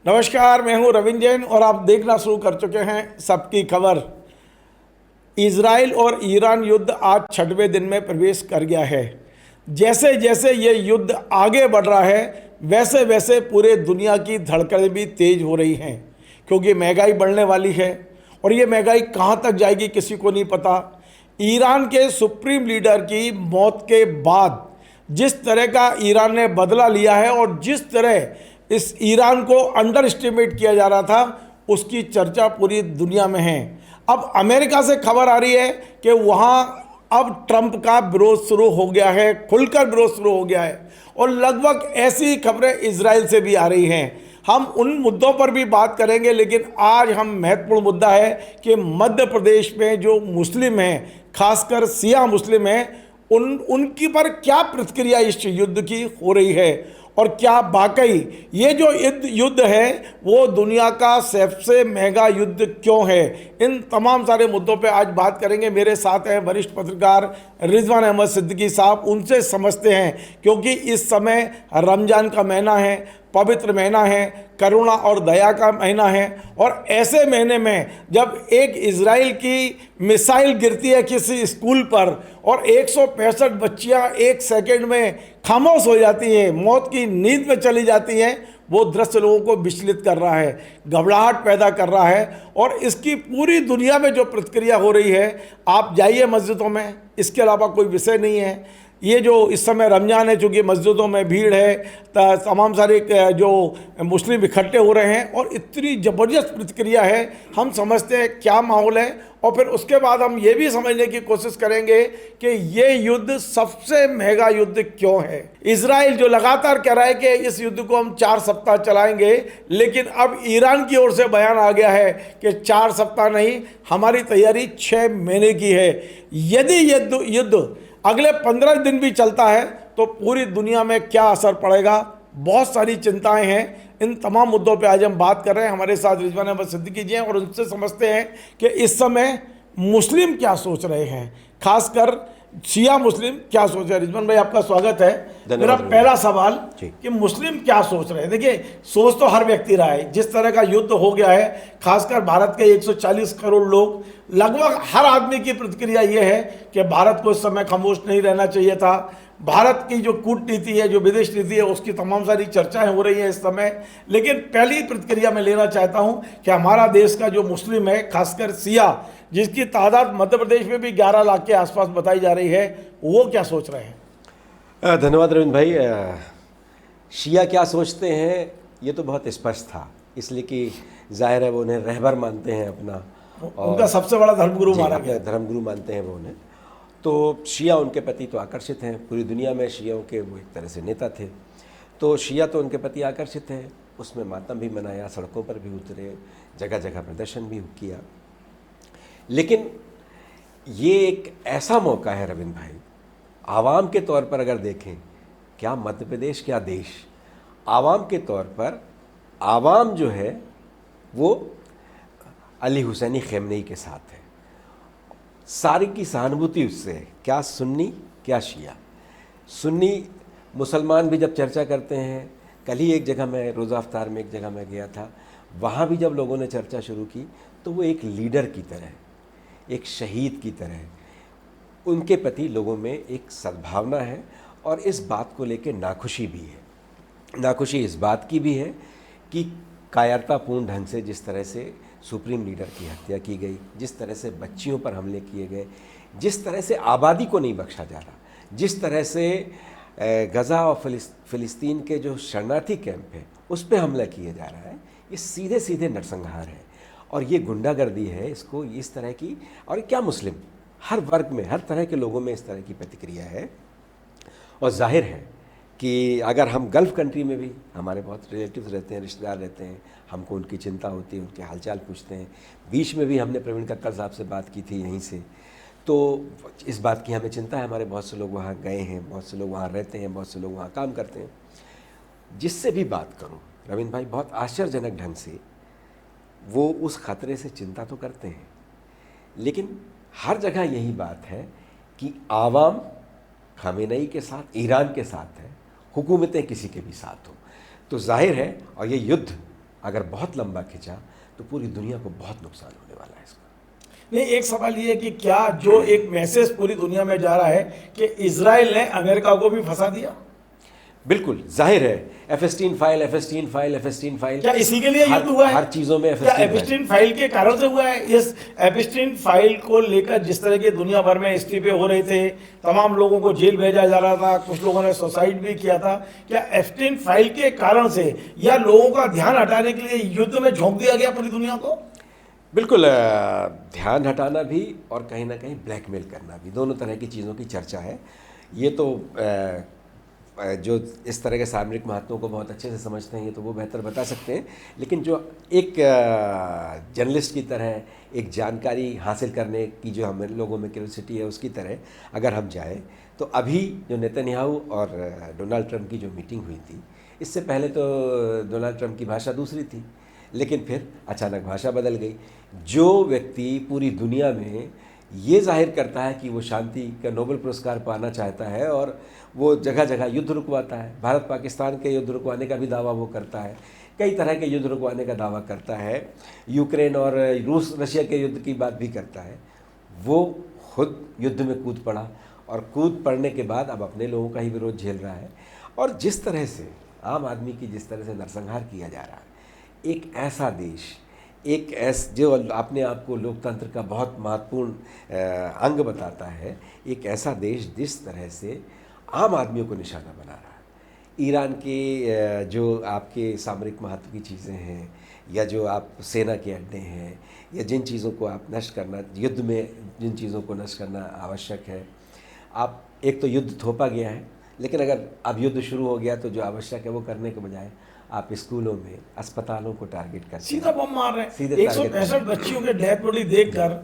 नमस्कार, मैं हूं रविंद्र जैन और आप देखना शुरू कर चुके हैं सबकी खबर। इजराइल और ईरान युद्ध आज 6वें दिन में प्रवेश कर गया है। जैसे जैसे ये युद्ध आगे बढ़ रहा है वैसे वैसे पूरे दुनिया की धड़कनें भी तेज हो रही हैं, क्योंकि महंगाई बढ़ने वाली है और ये महंगाई कहाँ तक जाएगी किसी को नहीं पता। ईरान के सुप्रीम लीडर की मौत के बाद जिस तरह का ईरान ने बदला लिया है और जिस तरह इस ईरान को अंडर एस्टिमेट किया जा रहा था, उसकी चर्चा पूरी दुनिया में है। अब अमेरिका से खबर आ रही है कि वहाँ अब ट्रंप का विरोध शुरू हो गया है, खुलकर विरोध शुरू हो गया है और लगभग ऐसी खबरें इजराइल से भी आ रही हैं। हम उन मुद्दों पर भी बात करेंगे, लेकिन आज हम महत्वपूर्ण मुद्दा है कि मध्य प्रदेश में जो मुस्लिम हैं, खासकर सिया मुस्लिम हैं, उनकी पर क्या प्रतिक्रिया इस युद्ध की हो रही है और क्या वाकई ये जो युद्ध है वो दुनिया का सबसे महंगा युद्ध क्यों है। इन तमाम सारे मुद्दों पे आज बात करेंगे। मेरे साथ हैं वरिष्ठ पत्रकार रिजवान अहमद सिद्दीकी साहब, उनसे समझते हैं, क्योंकि इस समय रमज़ान का महीना है, पवित्र महीना है, करुणा और दया का महीना है और ऐसे महीने में जब एक इजराइल की मिसाइल गिरती है किसी स्कूल पर और 165 बच्चियां एक सेकंड में खामोश हो जाती हैं, मौत की नींद में चली जाती हैं, वो दृश्य लोगों को विचलित कर रहा है, घबराहट पैदा कर रहा है और इसकी पूरी दुनिया में जो प्रतिक्रिया हो रही है। आप जाइए मस्जिदों में, इसके अलावा कोई विषय नहीं है। ये जो इस समय रमज़ान है, चूँकि मस्जिदों में भीड़ है, तमाम सारे जो मुस्लिम इकट्ठे हो रहे हैं और इतनी ज़बरदस्त प्रतिक्रिया है, हम समझते हैं क्या माहौल है और फिर उसके बाद हम ये भी समझने की कोशिश करेंगे कि ये युद्ध सबसे महंगा युद्ध क्यों है। इजराइल जो लगातार कह रहा है कि इस युद्ध को हम 4 सप्ताह चलाएंगे, लेकिन अब ईरान की ओर से बयान आ गया है कि 4 सप्ताह नहीं, हमारी तैयारी 6 महीने की है। यदि युद्ध अगले 15 दिन भी चलता है तो पूरी दुनिया में क्या असर पड़ेगा, बहुत सारी चिंताएं हैं। इन तमाम मुद्दों पे आज हम बात कर रहे हैं। हमारे साथ रिजवान अहमद सिद्दीकी जी हैं और उनसे समझते हैं कि इस समय मुस्लिम क्या सोच रहे हैं, खासकर शिया मुस्लिम क्या सोच रहे हैं। रिजवान भाई, आपका स्वागत है। मेरा पहला सवाल कि मुस्लिम क्या सोच रहे हैं। देखिए, सोच तो हर व्यक्ति रहा है, जिस तरह का युद्ध हो गया है, खासकर भारत के 140 करोड़ लोग, लगभग हर आदमी की प्रतिक्रिया ये है कि भारत को इस समय खामोश नहीं रहना चाहिए था। भारत की जो कूटनीति है, जो विदेश नीति है, उसकी तमाम सारी चर्चाएं हो रही हैं इस समय। लेकिन पहली प्रतिक्रिया मैं लेना चाहता हूं कि हमारा देश का जो मुस्लिम है, खासकर सिया, जिसकी तादाद मध्य प्रदेश में भी 11 लाख के आसपास बताई जा रही है, वो क्या सोच रहे हैं। धन्यवाद रविंद्र भाई। शिया क्या सोचते हैं ये तो बहुत स्पष्ट था, इसलिए कि जाहिर है वो उन्हें रहबर मानते हैं अपना, उनका सबसे बड़ा धर्मगुरु माना गया, धर्मगुरु मानते हैं वो उन्हें। तो शिया उनके प्रति तो आकर्षित हैं, पूरी दुनिया में शियाओं के वो एक तरह से नेता थे, तो शिया तो उनके प्रति आकर्षित हैं। उसमें मातम भी मनाया, सड़कों पर भी उतरे, जगह जगह प्रदर्शन भी किया। लेकिन ये एक ऐसा मौका है रविंद्र भाई, आवाम के तौर पर अगर देखें, क्या मध्य प्रदेश, क्या देश, आवाम के तौर पर आवाम जो है वो अली हुसैनी ख़मेनी के साथ है, सारी की सहानुभूति उससे है, क्या सुन्नी क्या शिया। सुन्नी मुसलमान भी जब चर्चा करते हैं, कल ही एक जगह मैं रोज़ा अफ्तार में एक जगह मैं गया था, वहाँ भी जब लोगों ने चर्चा शुरू की तो वो एक लीडर की तरह, एक शहीद की तरह उनके प्रति लोगों में एक सद्भावना है और इस बात को लेकर नाखुशी भी है। नाखुशी इस बात की भी है कि कायरतापूर्ण ढंग से जिस तरह से सुप्रीम लीडर की हत्या की गई, जिस तरह से बच्चियों पर हमले किए गए, जिस तरह से आबादी को नहीं बख्शा जा रहा, जिस तरह से गज़ा और फ़िलिस्तीन के जो शरणार्थी कैंप है उस पर हमला किया जा रहा है, ये सीधे सीधे नरसंहार है और ये गुंडागर्दी है। इसको इस तरह की, और क्या मुस्लिम, हर वर्ग में, हर तरह के लोगों में इस तरह की प्रतिक्रिया है। और जाहिर है कि अगर हम गल्फ़ कंट्री में भी, हमारे बहुत रिलेटिव्स रहते हैं, रिश्तेदार रहते हैं, हमको उनकी चिंता होती है, उनके हालचाल पूछते हैं। बीच में भी हमने प्रवीण कक्कड़ साहब से बात की थी यहीं से, तो इस बात की हमें चिंता है। हमारे बहुत से लोग वहाँ गए हैं, बहुत से लोग वहाँ रहते हैं, बहुत से लोग वहाँ काम करते हैं। जिससे भी बात करूँ रविंद्र भाई, बहुत आश्चर्यजनक ढंग से वो उस ख़तरे से चिंता तो करते हैं, लेकिन हर जगह यही बात है कि आवाम ख़मेनी के साथ, ईरान के साथ है, हुकूमतें किसी के भी साथ हो। तो जाहिर है, और ये युद्ध अगर बहुत लंबा खिंचा तो पूरी दुनिया को बहुत नुकसान होने वाला है इसका। नहीं, एक सवाल ये है कि क्या जो एक मैसेज पूरी दुनिया में जा रहा है कि इजराइल ने अमेरिका को भी फंसा दिया, बिल्कुल जाहिर है, एफएसटीन फाइल, एफएसटीन फाइल, एफएसटीन फाइल, क्या इसी के लिए युद्ध हुआ है? हर चीजों में क्या एफएसटीन एपिस्टीन फाइल के कारण से हुआ है? इस एपिस्टीन फाइल को लेकर जिस तरह के दुनिया भर में इस्तीफे हो रहे थे, तमाम लोगों को जेल भेजा जा रहा था, कुछ लोगों ने सुसाइड भी किया था, क्या एपिस्टीन फाइल के कारण से या लोगों का ध्यान हटाने के लिए युद्ध में झोंक दिया गया पूरी दुनिया को? बिल्कुल, ध्यान हटाना भी और कहीं ना कहीं ब्लैकमेल करना भी, दोनों तरह की चीज़ों की चर्चा है। ये तो जो इस तरह के सामरिक महत्वों को बहुत अच्छे से समझते हैं ये तो वो बेहतर बता सकते हैं, लेकिन जो एक जर्नलिस्ट की तरह एक जानकारी हासिल करने की जो हम लोगों में क्यूरियोसिटी है उसकी तरह अगर हम जाएं तो अभी जो नेतन्याहू और डोनाल्ड ट्रंप की जो मीटिंग हुई थी, इससे पहले तो डोनाल्ड ट्रंप की भाषा दूसरी थी, लेकिन फिर अचानक भाषा बदल गई। जो व्यक्ति पूरी दुनिया में ये जाहिर करता है कि वो शांति का नोबेल पुरस्कार पाना चाहता है और वो जगह जगह युद्ध रुकवाता है, भारत पाकिस्तान के युद्ध रुकवाने का भी दावा वो करता है, कई तरह के युद्ध रुकवाने का दावा करता है, यूक्रेन और रूस रशिया के युद्ध की बात भी करता है, वो खुद युद्ध में कूद पड़ा और कूद पड़ने के बाद अब अपने लोगों का ही विरोध झेल रहा है। और जिस तरह से आम आदमी की जिस तरह से नरसंहार किया जा रहा है, एक ऐसा देश, एक जो अपने आप को लोकतंत्र का बहुत महत्वपूर्ण अंग बताता है, एक ऐसा देश जिस तरह से आम आदमियों को निशाना बना रहा है। ईरान के जो आपके सामरिक महत्व की चीज़ें हैं या जो आप सेना के अड्डे हैं या जिन चीज़ों को आप नष्ट करना, युद्ध में जिन चीज़ों को नष्ट करना आवश्यक है, आप एक तो युद्ध थोपा गया है, लेकिन अगर अब युद्ध शुरू हो गया तो जो आवश्यक है वो करने के बजाय आप स्कूलों में, अस्पतालों को टारगेट करते सीधा बम मार रहे हैं। सीधे 165 बच्चियों के डेथ बॉडी देखकर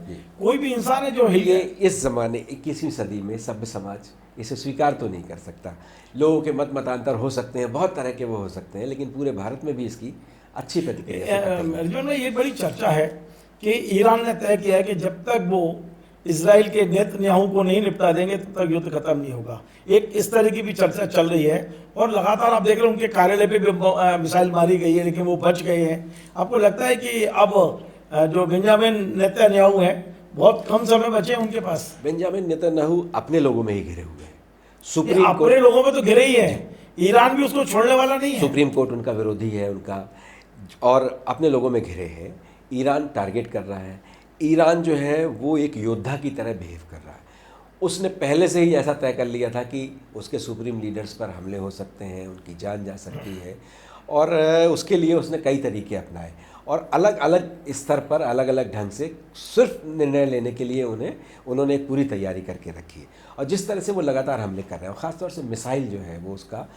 कोई भी इंसान है जो हिल ये गया। इस ज़माने 21वीं सदी में सभ्य समाज इसे स्वीकार तो नहीं कर सकता। लोगों के मत मतांतर हो सकते हैं, बहुत तरह के वो हो सकते हैं, लेकिन पूरे भारत में भी इसकी अच्छी प्रतिक्रिया। अर्जुन में ये बड़ी चर्चा है कि ईरान ने तय किया है कि जब तक वो इजराइल के नेतन्याहू को नहीं निपटा देंगे तब तक युद्ध खत्म नहीं होगा। एक इस तरह की भी चर्चा चल रही है और लगातार आप देख रहे हैं उनके कार्यालय पे भी मिसाइल मारी गई है, लेकिन वो बच गए हैं। आपको लगता है कि अब जो बेंजामिन नेतन्याहू हैं बहुत कम समय बचे हैं उनके पास? बेंजामिन नेतन्याहू अपने लोगों में ही घिरे हुए हैं। सुप्रीम कोर्ट अपने लोगों में तो घिरे ही है, ईरान भी उसको छोड़ने वाला नहीं है। सुप्रीम कोर्ट उनका विरोधी है उनका, और अपने लोगों में घिरे हैं। ईरान टारगेट कर रहा है। ईरान जो है वो एक योद्धा की तरह बिहेव कर रहा है। उसने पहले से ही ऐसा तय कर लिया था कि उसके सुप्रीम लीडर्स पर हमले हो सकते हैं, उनकी जान जा सकती है, और उसके लिए उसने कई तरीके अपनाए और अलग अलग स्तर पर अलग अलग ढंग से सिर्फ निर्णय लेने के लिए उन्होंने एक पूरी तैयारी करके रखी है। और जिस तरह से वो लगातार हमले कर रहे हैं, ख़ासतौर से मिसाइल जो है वो उसका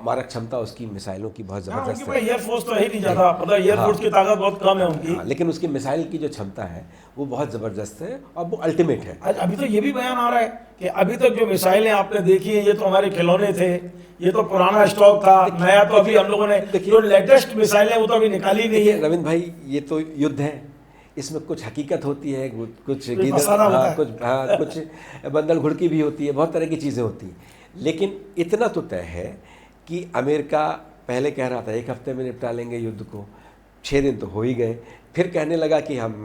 मारक क्षमता उसकी मिसाइलों की बहुत ज़बरदस्त है। एयरफोर्स तो है नहीं ज़्यादा, पता है एयरफोर्स की ताकत बहुत कम है उनकी। लेकिन उसकी मिसाइल की जो क्षमता है वो बहुत ज़बरदस्त है और वो अल्टीमेट है। अभी तो ये भी बयान आ रहा है कि अभी तक जो मिसाइलें आपने देखी हैं ये तो हमारे खिलौने थे, ये तो पुराना स्टॉक था, नया तो अभी हम लोगों ने जो लेटेस्ट मिसाइलें वो तो अभी निकाली नहीं है। रविंद्र भाई, ये तो युद्ध है, इसमें कुछ हकीकत होती है, कुछ कुछ बंदल घुड़की भी होती है, बहुत तरह की चीज़ें होती हैं। लेकिन इतना तो तय है कि अमेरिका पहले कह रहा था 1 हफ्ते में निपटा लेंगे युद्ध को, 6 दिन तो हो ही गए, फिर कहने लगा कि हम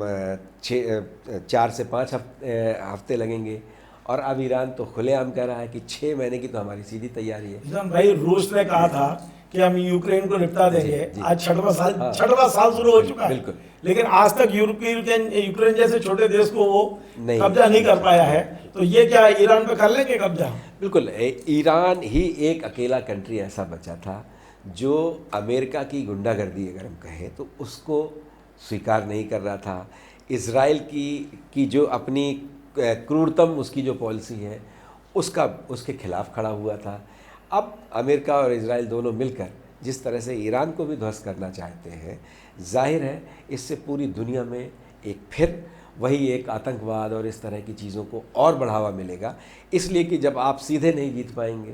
4 से 5 हफ्ते लगेंगे, और अब ईरान तो खुलेआम कह रहा है कि 6 महीने की तो हमारी सीधी तैयारी है। भाई रूस ने कहा था कि हम यूक्रेन को निपटा देंगे, आज छठवां साल शुरू हो चुका है, बिल्कुल, लेकिन आज तक यूक्रेन जैसे छोटे देश को वो कब्जा नहीं कर पाया है। तो ये क्या ईरान पे कर लेंगे कब्जा? बिल्कुल, ईरान ही एक अकेला कंट्री ऐसा बचा था जो अमेरिका की गुंडागर्दी अगर हम कहें तो उसको स्वीकार नहीं कर रहा था। इजराइल की जो अपनी क्रूरतम उसकी जो पॉलिसी है उसके खिलाफ खड़ा हुआ था। अब अमेरिका और इजराइल दोनों मिलकर जिस तरह से ईरान को भी ध्वस्त करना चाहते हैं, जाहिर है इससे पूरी दुनिया में एक फिर वही एक आतंकवाद और इस तरह की चीज़ों को और बढ़ावा मिलेगा। इसलिए कि जब आप सीधे नहीं जीत पाएंगे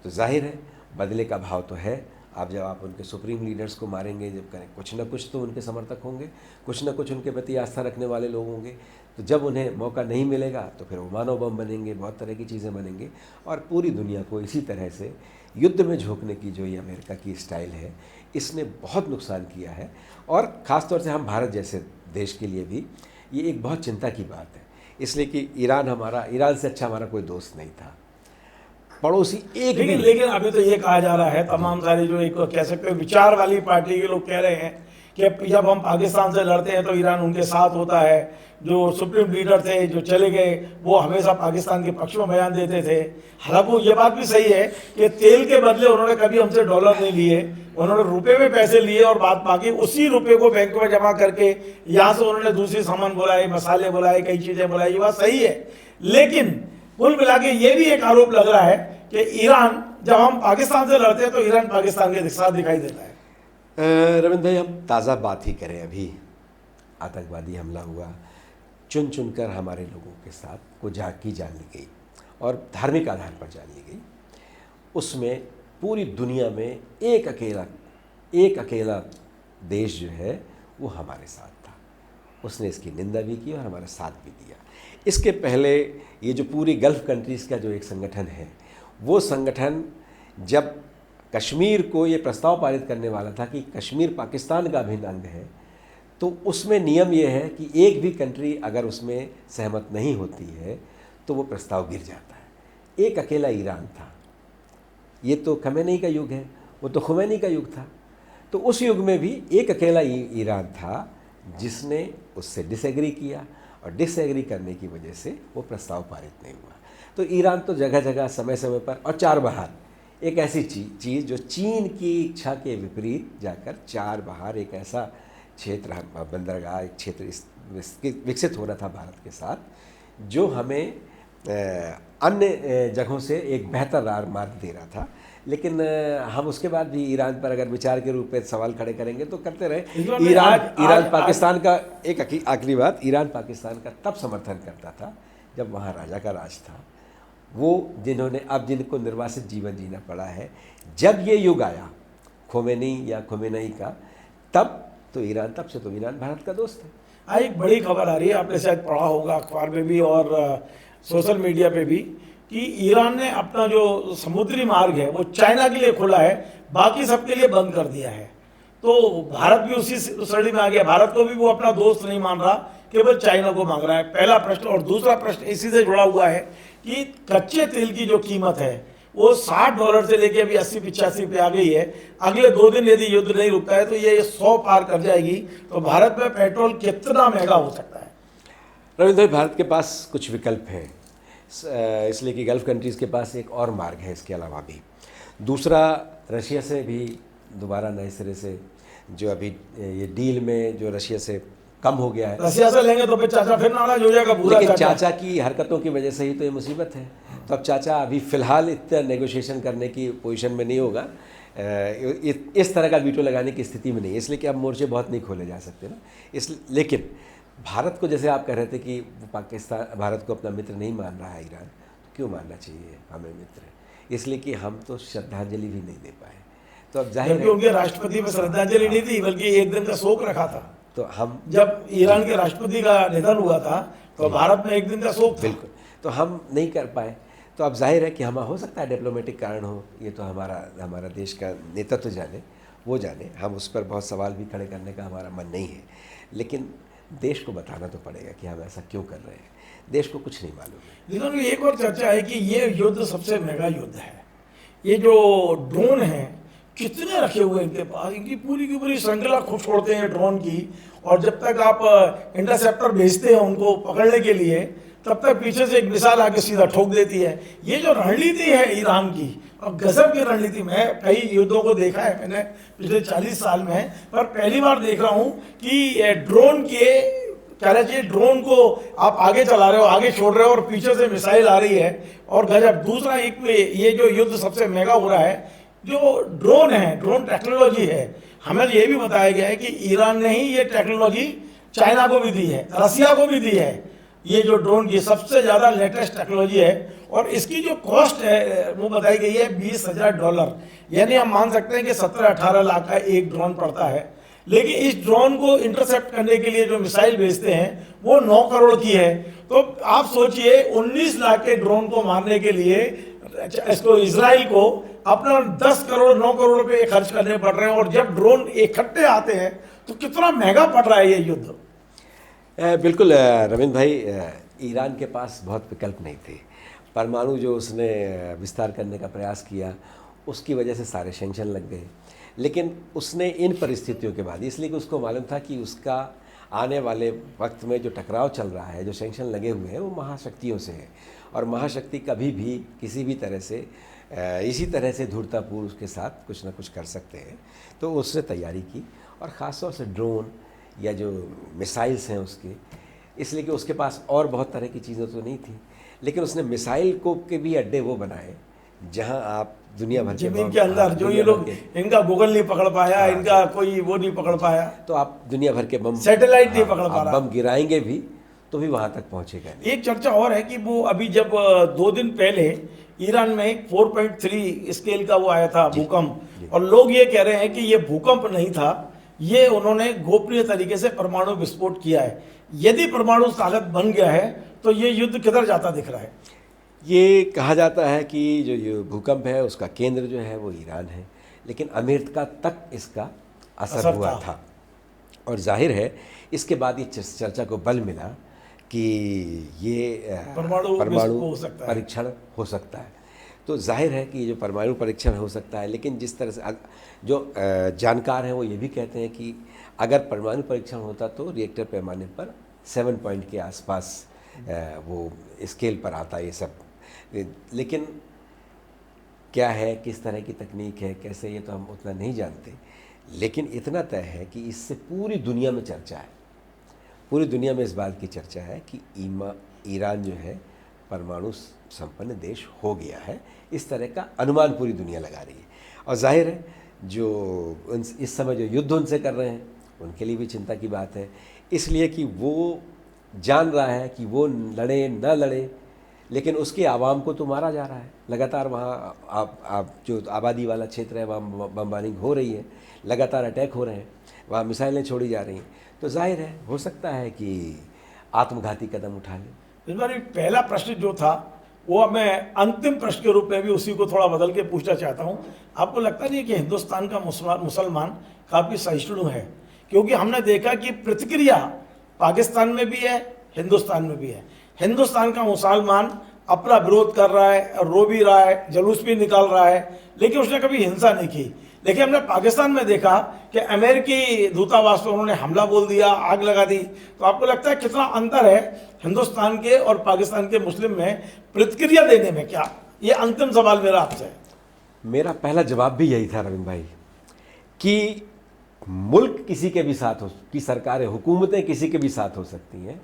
तो जाहिर है बदले का भाव तो है। जब आप उनके सुप्रीम लीडर्स को मारेंगे, जब करें कुछ ना कुछ तो उनके समर्थक होंगे, कुछ ना कुछ उनके प्रति आस्था रखने वाले लोग होंगे, तो जब उन्हें मौका नहीं मिलेगा तो फिर वो मानव बम बनेंगे, बहुत तरह की चीज़ें बनेंगे, और पूरी दुनिया को इसी तरह से युद्ध में झोंकने की जो ये अमेरिका की स्टाइल है, इसने बहुत नुकसान किया है। और ख़ास तौर से हम भारत जैसे देश के लिए भी ये एक बहुत चिंता की बात है, इसलिए कि ईरान से अच्छा हमारा कोई दोस्त नहीं था, पड़ोसी एक भी। लेकिन अभी तो ये कहा जा रहा है, तमाम सारी जो एक कह सकते हो विचार वाली पार्टी के लोग कह रहे हैं कि जब हम पाकिस्तान से लड़ते हैं तो ईरान उनके साथ होता है। जो सुप्रीम लीडर थे जो चले गए वो हमेशा पाकिस्तान के पक्ष में बयान देते थे। हालांकि ये बात भी सही है कि तेल के बदले उन्होंने कभी हमसे डॉलर नहीं लिए, उन्होंने रुपए में पैसे लिए और बात बाकी उसी रुपए को बैंक में जमा करके यहाँ से उन्होंने दूसरी सामान बुलाए, मसाले बुलाए, कई चीज़ें बुलाई। ये बात सही है, लेकिन कुल मिला के ये भी एक आरोप लग रहा है कि ईरान, जब हम पाकिस्तान से लड़ते हैं तो ईरान पाकिस्तान के साथ दिखाई देता है। रविंद्र भाई, हम ताज़ा बात ही करें, अभी आतंकवादी हमला हुआ, चुन चुनकर हमारे लोगों के साथ को की जान ली गई और धार्मिक आधार पर जान ली गई। उसमें पूरी दुनिया में एक अकेला देश जो है वो हमारे साथ था, उसने इसकी निंदा भी की और हमारा साथ भी दिया। इसके पहले ये जो पूरी गल्फ़ कंट्रीज़ का जो एक संगठन है, वो संगठन जब कश्मीर को ये प्रस्ताव पारित करने वाला था कि कश्मीर पाकिस्तान का अभिन्न अंग है, तो उसमें नियम ये है कि एक भी कंट्री अगर उसमें सहमत नहीं होती है तो वो प्रस्ताव गिर जाता है। एक अकेला ईरान था। ये तो खमेनी का युग है, वो तो खुमैनी का युग था। तो उस युग में भी एक अकेला ईरान था जिसने उससे डिसएग्री किया, और डिसएग्री करने की वजह से वो प्रस्ताव पारित नहीं हुआ। तो ईरान तो जगह जगह समय समय पर, और चार बहार एक ऐसी चीज़ जो चीन की इच्छा के विपरीत जाकर चार बहार एक ऐसा क्षेत्र, बंदरगाह एक क्षेत्र विकसित हो रहा था भारत के साथ, जो हमें अन्य जगहों से एक बेहतर मार्ग दे रहा था। लेकिन हम उसके बाद भी ईरान पर अगर विचार के रूप में सवाल खड़े करेंगे तो करते रहे। ईरान पाकिस्तान का, एक आखिरी बात, ईरान पाकिस्तान का तब समर्थन करता था जब वहाँ राजा का राज था, वो जिनको निर्वासित जीवन जीना पड़ा है। जब ये युग आया खोमेनी या खोमेनी का, तब से तो ईरान भारत का दोस्त है। एक बड़ी खबर आ रही है, आपने शायद पढ़ा होगा अखबार में भी और सोशल मीडिया पे भी, कि ईरान ने अपना जो समुद्री मार्ग है वो चाइना के लिए खोला है, बाकी सबके लिए बंद कर दिया है। तो भारत भी उसी श्रेणी में आ गया। भारत को भी वो अपना दोस्त नहीं मान रहा, केवल चाइना को मांग रहा है। पहला प्रश्न। और दूसरा प्रश्न इसी से जुड़ा हुआ है कि कच्चे तेल की जो कीमत है वो $60 से लेके अभी 80-85 पे आ गई है। अगले 2 दिन यदि युद्ध नहीं रुकता है तो ये 100 पार कर जाएगी। तो भारत में पेट्रोल कितना महंगा हो सकता है? रविंद्र भाई, भारत के पास कुछ विकल्प हैं, इसलिए कि गल्फ़ कंट्रीज़ के पास एक और मार्ग है इसके अलावा भी। दूसरा, रशिया से भी दोबारा नए सिरे से जो अभी ये डील में जो रशिया से कम हो गया है, रशिया से लेंगे तो फिर चाचा फिर नाराज हो जाएगा पूरा। लेकिन चाचा की हरकतों की वजह से ही तो ये मुसीबत है। तो अब चाचा अभी फ़िलहाल इतना नेगोशिएशन करने की पोजीशन में नहीं होगा, इस तरह का वीटो लगाने की स्थिति में नहीं है, इसलिए कि अब मोर्चे बहुत नहीं खोले जा सकते ना। लेकिन भारत को, जैसे आप कह रहे थे कि पाकिस्तान भारत को अपना मित्र नहीं मान रहा है ईरान, तो क्यों मानना चाहिए हमें मित्र? इसलिए कि हम तो श्रद्धांजलि भी नहीं दे पाए। तो अब जाहिर है उनके राष्ट्रपति में श्रद्धांजलि नहीं थी, बल्कि एक दिन का शोक रखा था। तो हम, जब ईरान के राष्ट्रपति का निधन हुआ था तो भारत में एक दिन का शोक था। बिल्कुल, तो हम नहीं कर पाए। तो अब जाहिर है कि हम, हो सकता है डिप्लोमेटिक कारण हो, ये तो हमारा देश का नेतृत्व जाने, वो जाने, हम उस पर बहुत सवाल भी खड़े करने का हमारा मन नहीं है। लेकिन देश को बताना तो पड़ेगा कि हम ऐसा क्यों कर रहे हैं। देश को कुछ नहीं मालूम है। एक और चर्चा है कि ये युद्ध सबसे महंगा युद्ध है। ये जो ड्रोन है कितने रखे हुए इनके पास, इनकी पूरी की पूरी श्रृंखला खुद छोड़ते हैं ड्रोन की, और जब तक आप इंटरसेप्टर भेजते हैं उनको पकड़ने के लिए, तब तक पीछे से एक मिसाइल आके सीधा ठोक देती है। ये जो रणनीति है ईरान की, और गजब की रणनीति, मैं कई युद्धों को देखा है मैंने पिछले 40 साल में, पर पहली बार देख रहा हूँ कि ड्रोन के, कह रहे चाहिए ड्रोन को आप आगे चला रहे हो, आगे छोड़ रहे हो, और पीछे से मिसाइल आ रही है, और गजब। दूसरा, एक ये जो युद्ध सबसे महंगा हो रहा है, जो ड्रोन है, ड्रोन टेक्नोलॉजी है, हमें ये भी बताया गया है कि ईरान ने ही ये टेक्नोलॉजी चाइना को भी दी है, रसिया को भी दी है। ये जो ड्रोन की सबसे ज़्यादा लेटेस्ट टेक्नोलॉजी है, और इसकी जो कॉस्ट है वो बताई गई है $20,000। यानी हम मान सकते हैं कि 17-18 लाख का एक ड्रोन पड़ता है। लेकिन इस ड्रोन को इंटरसेप्ट करने के लिए जो मिसाइल भेजते हैं वो 9 करोड़ की है। तो आप सोचिए 19 लाख के ड्रोन को मारने के लिए इसको इजराइल को अपना 10 करोड़ 9 करोड़ रुपए खर्च करने पड़ रहे हैं, और जब ड्रोन इकट्ठे आते हैं तो कितना महंगा पड़ रहा है ये युद्ध। बिल्कुल रविंद्र भाई, ईरान के पास बहुत विकल्प नहीं थे। परमाणु जो उसने विस्तार करने का प्रयास किया उसकी वजह से सारे सैंक्शन लग गए, लेकिन उसने इन परिस्थितियों के बाद, इसलिए कि उसको मालूम था कि उसका आने वाले वक्त में जो टकराव चल रहा है, जो सैंक्शन लगे हुए हैं, वो महाशक्तियों से है, और महाशक्ति कभी भी किसी भी तरह से इसी तरह से धूर्तापूर्व उसके साथ कुछ ना कुछ कर सकते हैं। तो उसने तैयारी की, और ख़ास तौर से ड्रोन या जो मिसाइल्स हैं उसके, इसलिए कि उसके पास और बहुत तरह की चीज़ें तो नहीं थी, लेकिन उसने मिसाइल को के भी अड्डे वो बनाए जहां आप दुनिया भर जमीन के अंदर जो ये लोग, इनका गूगल नहीं पकड़ पाया, इनका कोई वो नहीं पकड़ पाया, तो आप दुनिया भर के बम, सैटेलाइट नहीं पकड़ पा रहा, बम गिराएंगे भी तो भी वहां तक पहुंचेगा नहीं। एक चर्चा और है कि वो अभी जब 2 दिन पहले ईरान में 4.3 स्केल का वो आया था भूकंप, और लोग ये कह रहे हैं कि ये भूकंप नहीं था, ये उन्होंने गोपनीय तरीके से परमाणु विस्फोट किया है। यदि परमाणु ताकत बन गया है तो ये युद्ध किधर जाता दिख रहा है? ये कहा जाता है कि जो ये भूकंप है उसका केंद्र जो है वो ईरान है, लेकिन अमेरिका तक इसका असर हुआ था, और जाहिर है इसके बाद ये चर्चा को बल मिला कि ये परमाणु परीक्षण हो सकता है। तो जाहिर है कि ये जो परमाणु परीक्षण हो सकता है, लेकिन जिस तरह से जो जानकार हैं वो ये भी कहते हैं कि अगर परमाणु परीक्षण होता तो रिएक्टर पैमाने पर 7 पॉइंट के आसपास वो स्केल पर आता ये सब। लेकिन क्या है, किस तरह की तकनीक है, कैसे, ये तो हम उतना नहीं जानते, लेकिन इतना तय है कि इससे पूरी दुनिया में चर्चा है, पूरी दुनिया में इस बात की चर्चा है कि ईरान जो है परमाणु संपन्न देश हो गया है। इस तरह का अनुमान पूरी दुनिया लगा रही है, और जाहिर है जो इस समय जो युद्ध उनसे कर रहे हैं उनके लिए भी चिंता की बात है, इसलिए कि वो जान रहा है कि वो लड़े न लड़े, लेकिन उसके आवाम को तो मारा जा रहा है लगातार। वहाँ आप जो आबादी वाला क्षेत्र है वहाँ बमबारिंग हो रही है, लगातार अटैक हो रहे हैं, वहाँ मिसाइलें छोड़ी जा रही हैं, तो जाहिर है हो सकता है कि आत्मघाती कदम उठा लें। इस बार पहला प्रश्न जो था वो मैं अंतिम प्रश्न के रूप में भी उसी को थोड़ा बदल के पूछना चाहता हूँ। आपको लगता नहीं कि हिंदुस्तान का मुसलमान काफ़ी सहिष्णु है? क्योंकि हमने देखा कि प्रतिक्रिया पाकिस्तान में भी है, हिंदुस्तान में भी है। हिंदुस्तान का मुसलमान अपना विरोध कर रहा है, रो भी रहा है, जुलूस भी निकाल रहा है, लेकिन उसने कभी हिंसा नहीं की। लेकिन हमने पाकिस्तान में देखा कि अमेरिकी दूतावास पर उन्होंने हमला बोल दिया, आग लगा दी। तो आपको लगता है कितना अंतर है हिंदुस्तान के और पाकिस्तान के मुस्लिम में प्रतिक्रिया देने में? क्या ये अंतिम सवाल मेरा आपसे? मेरा पहला जवाब भी यही था रविंद्र भाई, कि मुल्क किसी के भी साथ हो, कि सरकारें, हुकूमतें किसी के भी साथ हो सकती हैं,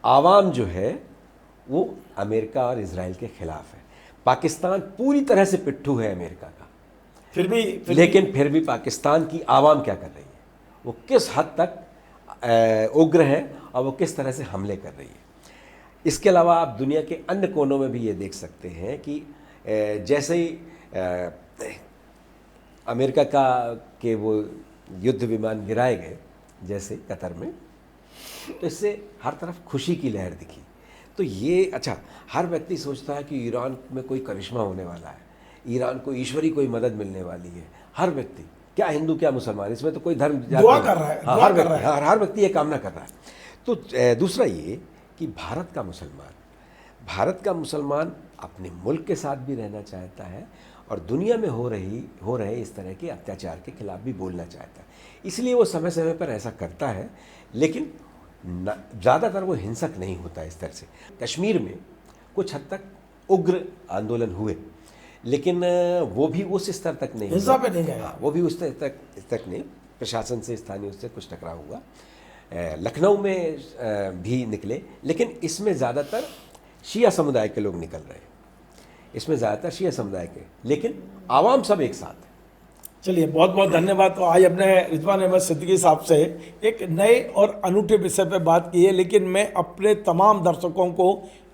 आवाम जो है वो अमेरिका और इजराइल के खिलाफ है। पाकिस्तान पूरी तरह से पिट्ठू है अमेरिका का, फिर भी पाकिस्तान की आवाम क्या कर रही है, वो किस हद तक उग्र है और वो किस तरह से हमले कर रही है। इसके अलावा आप दुनिया के अन्य कोनों में भी ये देख सकते हैं कि जैसे ही अमेरिका के वो युद्ध विमान गिराए गए जैसे कतर में, तो इससे हर तरफ खुशी की लहर दिखी। तो ये अच्छा, हर व्यक्ति सोचता है कि ईरान में कोई करिश्मा होने वाला है, ईरान को ईश्वरी कोई मदद मिलने वाली है। हर व्यक्ति, क्या हिंदू क्या मुसलमान, इसमें तो कोई धर्म दुआ कर रहा है, हर व्यक्ति ये कामना कर रहा है। तो दूसरा ये कि भारत का मुसलमान अपने मुल्क के साथ भी रहना चाहता है और दुनिया में हो रहे इस तरह के अत्याचार के खिलाफ भी बोलना चाहता है, इसलिए वो समय समय पर ऐसा करता है, लेकिन ज़्यादातर वो हिंसक नहीं होता इस तरह से। कश्मीर में कुछ हद तक उग्र आंदोलन हुए, लेकिन वो भी उस स्तर तक नहीं, हिंसा पे नहीं गया, वो भी उस तक नहीं, प्रशासन से, स्थानीय से कुछ टकराव हुआ। लखनऊ में भी निकले, लेकिन इसमें ज़्यादातर शिया समुदाय के लोग निकल रहे हैं, इसमें ज़्यादातर शिया समुदाय के, लेकिन आवाम सब एक साथ है। चलिए, बहुत बहुत धन्यवाद। तो आज अपने रिजवान अहमद सिद्दीकी साहब से एक नए और अनूठे विषय पर बात की है, लेकिन मैं अपने तमाम दर्शकों को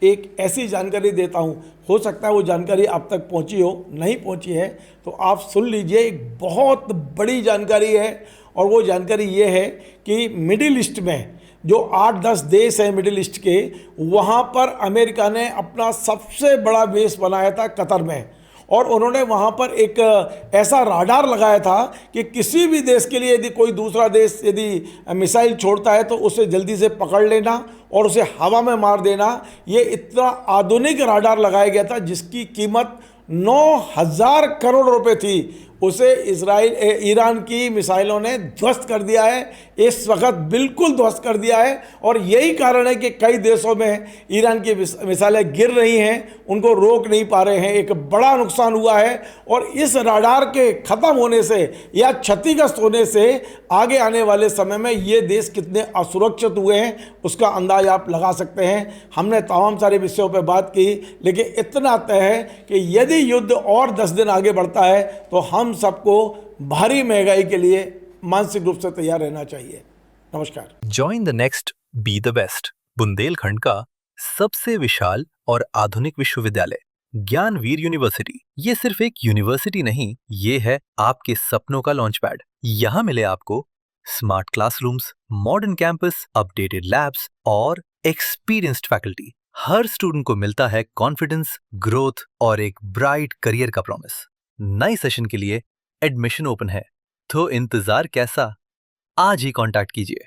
एक ऐसी जानकारी देता हूं, हो सकता है वो जानकारी आप तक पहुंची हो, नहीं पहुंची है तो आप सुन लीजिए। एक बहुत बड़ी जानकारी है और वो जानकारी ये है कि मिडिल ईस्ट में जो 8-10 देश हैं मिडिल ईस्ट के, वहाँ पर अमेरिका ने अपना सबसे बड़ा बेस बनाया था कतर में, और उन्होंने वहाँ पर एक ऐसा राडार लगाया था कि किसी भी देश के लिए यदि कोई दूसरा देश यदि मिसाइल छोड़ता है तो उसे जल्दी से पकड़ लेना और उसे हवा में मार देना। ये इतना आधुनिक राडार लगाया गया था जिसकी कीमत 9,000 करोड़ रुपए थी। उसे ईरान की मिसाइलों ने ध्वस्त कर दिया है, इस वक्त बिल्कुल ध्वस्त कर दिया है। और यही कारण है कि कई देशों में ईरान की मिसाइलें गिर रही हैं, उनको रोक नहीं पा रहे हैं। एक बड़ा नुकसान हुआ है और इस राडार के ख़त्म होने से या क्षतिग्रस्त होने से आगे आने वाले समय में ये देश कितने असुरक्षित हुए हैं उसका अंदाज आप लगा सकते हैं। हमने तमाम सारे विषयों पर बात की, लेकिन इतना तय है कि यदि युद्ध और 10 दिन आगे बढ़ता है तो हम सबको भारी महंगाई के लिए मानसिक रूप से तैयार रहना चाहिए। नमस्कार। Join the next be the best, Bundelkhand का सबसे विशाल और आधुनिक विश्वविद्यालय ज्ञानवीर यूनिवर्सिटी। ये सिर्फ एक यूनिवर्सिटी नहीं, ये है आपके सपनों का लॉन्च पैड। यहाँ मिले आपको smart classrooms, modern campus, updated labs और एक्सपीरियंस्ड फैकल्टी। हर स्टूडेंट को मिलता है कॉन्फिडेंस, ग्रोथ और एक ब्राइट करियर का प्रॉमिस। नए सेशन के लिए एडमिशन ओपन है, तो इंतजार कैसा? आज ही कांटेक्ट कीजिए।